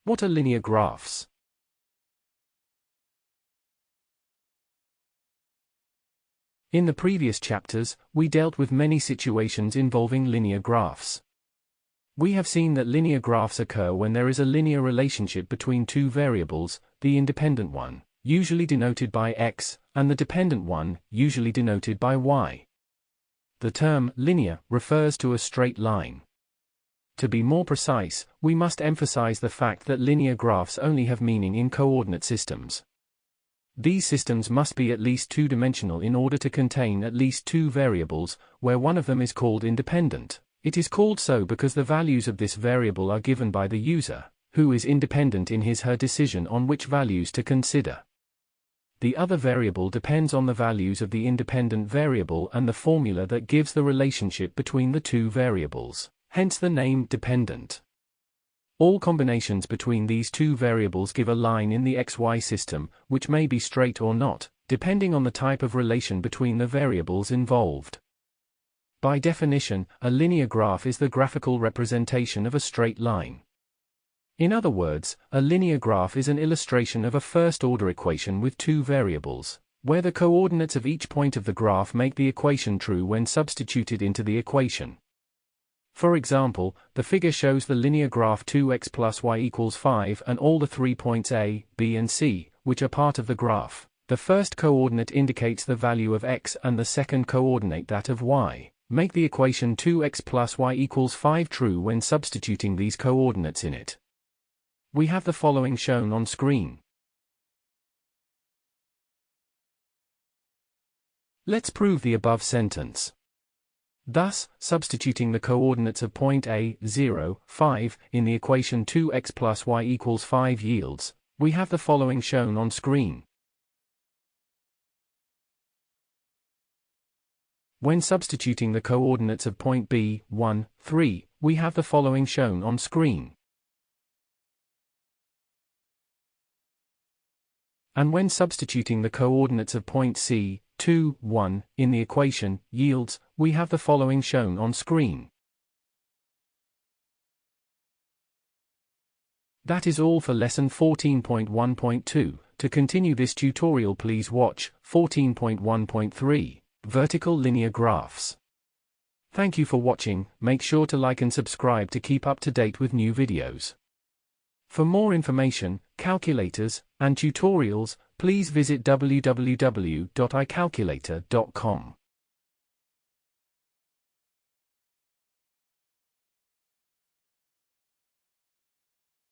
What are linear graphs? In the previous chapters, we dealt with many situations involving linear graphs. We have seen that linear graphs occur when there is a linear relationship between two variables, the independent one, usually denoted by x, and the dependent one, usually denoted by y. The term linear refers to a straight line. To be more precise, we must emphasize the fact that linear graphs only have meaning in coordinate systems. These systems must be at least two-dimensional in order to contain at least two variables, where one of them is called independent. It is called so because the values of this variable are given by the user, who is independent in his/her decision on which values to consider. The other variable depends on the values of the independent variable and the formula that gives the relationship between the two variables, hence the name dependent. All combinations between these two variables give a line in the xy system, which may be straight or not, depending on the type of relation between the variables involved. By definition, a linear graph is the graphical representation of a straight line. In other words, a linear graph is an illustration of a first-order equation with two variables, where the coordinates of each point of the graph make the equation true when substituted into the equation. For example, the figure shows the linear graph 2x plus y equals 5 and all the 3 points A, B and C, which are part of the graph. The first coordinate indicates the value of x and the second coordinate that of y. Make the equation 2x plus y equals 5 true when substituting these coordinates in it. We have the following shown on screen. Let's prove the above sentence. Thus, substituting the coordinates of point A, 0, 5, in the equation 2x plus y equals 5 yields, we have the following shown on screen. When substituting the coordinates of point B, 1, 3, we have the following shown on screen. And when substituting the coordinates of point C, 2, 1, in the equation, yields, we have the following shown on screen. That is all for lesson 14.1.2. To continue this tutorial, please watch 14.1.3, Vertical Linear Graphs. Thank you for watching. Make sure to like and subscribe to keep up to date with new videos. For more information, calculators, and tutorials, please visit www.icalculator.com.